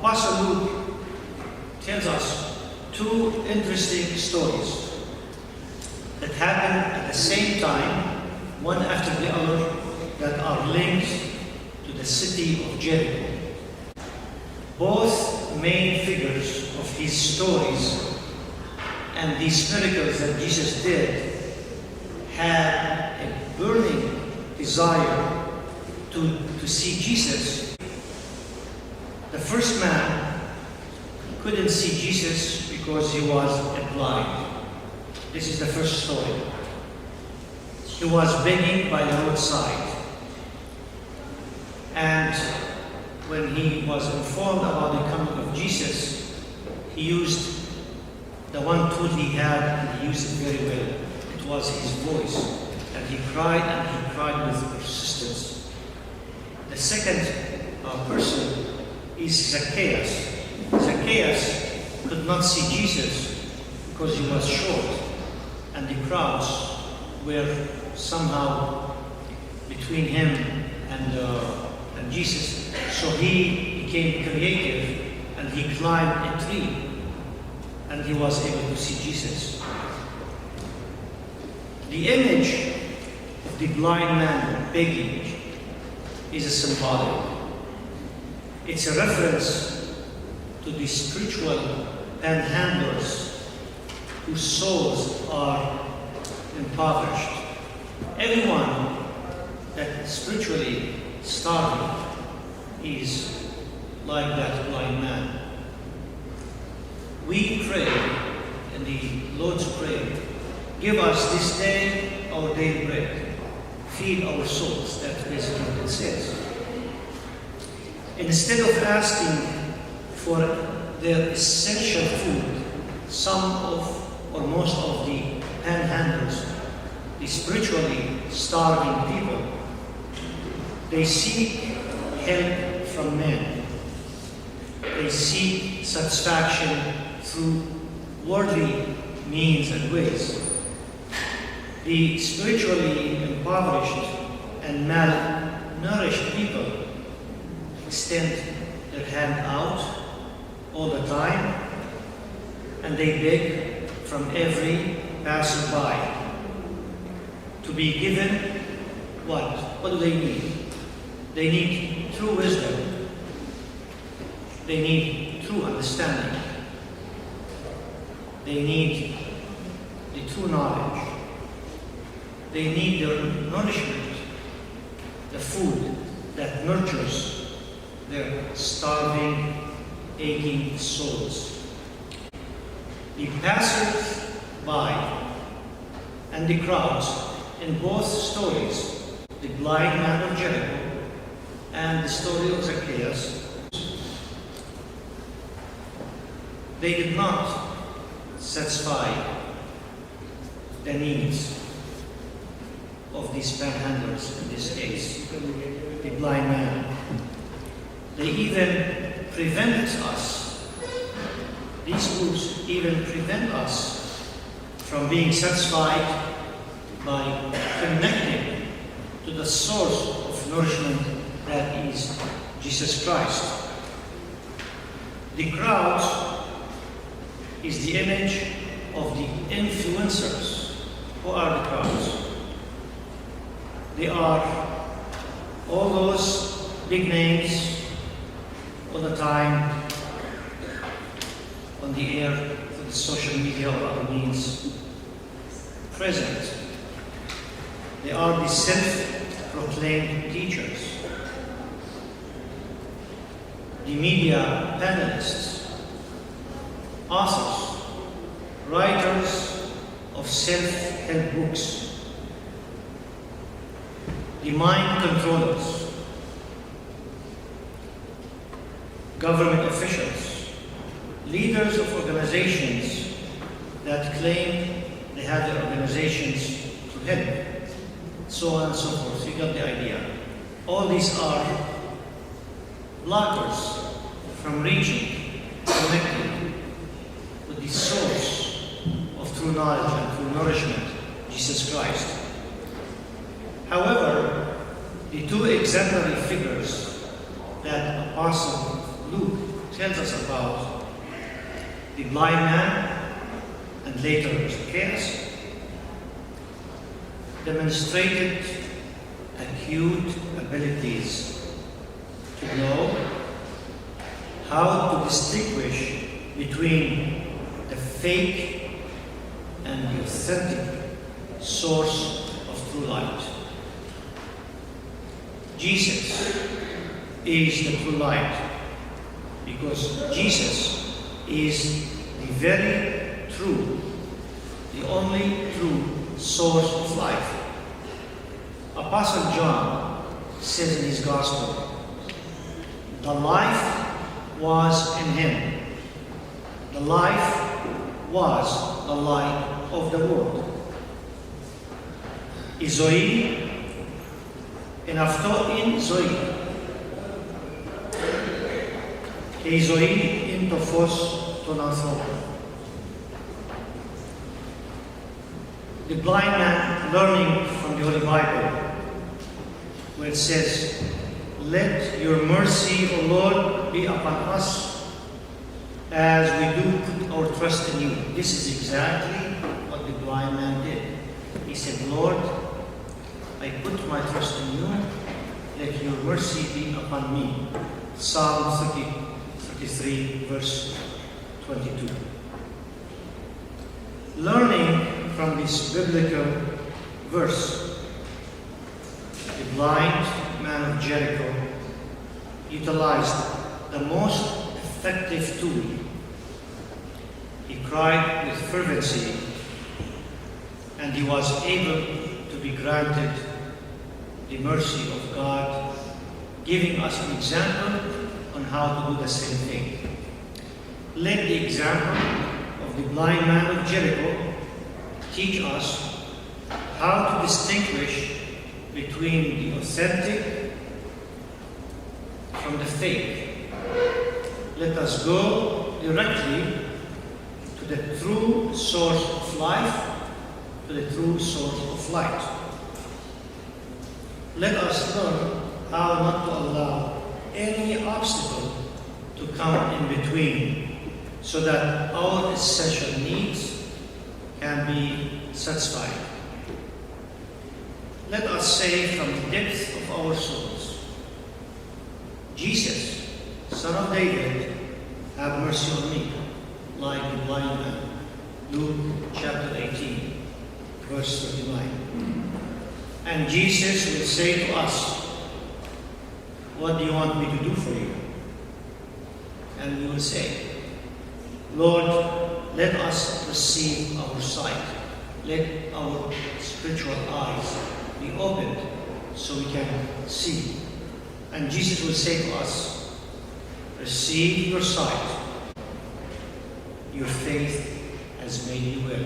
Apostle Luke tells us two interesting stories that happen at the same time, one after the other, that are linked to the city of Jericho. Both main figures of his stories and these miracles that Jesus did had a burning desire to see Jesus. The first man couldn't see Jesus because he was blind. This is the first story. He was begging by the roadside. And when he was informed about the coming of Jesus, he used the one tool he had, and he used it very well. It was his voice. And he cried with persistence. The second person is Zacchaeus. Zacchaeus could not see Jesus because he was short, and the crowds were somehow between him and Jesus. So he became creative and he climbed a tree and he was able to see Jesus. The image of the blind man begging is a symbolic. It's a reference to the spiritual panhandlers whose souls are impoverished. Everyone that spiritually starving is like that blind man. We pray in the Lord's Prayer, give us this day our daily bread, feed our souls. That's basically what it says. Instead of asking for their essential food, some of or most of the panhandlers, the spiritually starving people, they seek help from men. They seek satisfaction through worldly means and ways. The spiritually impoverished and malnourished people extend their hand out all the time, and they beg from every passerby to be given what? What do they need? They need true wisdom. They need true understanding. They need the true knowledge. They need their nourishment, the food that nurtures their starving, aching souls. The passers-by and the crowds in both stories, the blind man of Jericho and the story of Zacchaeus, they did not satisfy the needs of these panhandlers in this case, the blind man. They even prevent us, these groups even prevent us from being satisfied by connecting to the source of nourishment that is Jesus Christ. The crowd is the image of the influencers. Who are the crowds? They are all those big names all the time on the air, through the social media or other means present. They are the self-proclaimed teachers, the media panelists, authors, writers of self-help books, the mind controllers, government officials, leaders of organizations that claim they have their organizations to help, so on and so forth. You got the idea. All these are blockers from reaching, connecting with the source of true knowledge and true nourishment, Jesus Christ. However, the two exemplary figures that Apostle Luke tells us about the blind man and later Zacchaeus, demonstrated acute abilities to know how to distinguish between the fake and the authentic source of true light. Jesus is the true light because Jesus is the very true, the only true source of life. Apostle John says in his gospel, the life was in him. The life was the light of the world. Η ζωή εν αυτό είναι ζωή. Και η ζωή είναι το φως των ανθρώπων. The blind man learning from the Holy Bible, where it says, let your mercy, O Lord, be upon us as we do put our trust in you. This is exactly what the blind man did. He said, Lord, I put my trust in you. Let your mercy be upon me. Psalm 33, verse 22. Learning from this biblical verse, the blind man of Jericho utilized the most effective tool. He cried with fervency, and he was able to be granted the mercy of God, giving us an example on how to do the same thing. Let the example of the blind man of Jericho teach us how to distinguish between the authentic from the fake. Let us go directly to the true source of life, to the true source of light. Let us learn how not to allow any obstacle to come in between so that our essential needs can be satisfied. Let us say from the depth of our souls, Jesus, Son of David, have mercy on me, like the blind man. Luke chapter 18, verse 39. And Jesus will say to us, what do you want me to do for you? And we will say, Lord, let us receive our sight. Let our spiritual eyes be opened so we can see. And Jesus will say to us, receive your sight. Your faith has made you well.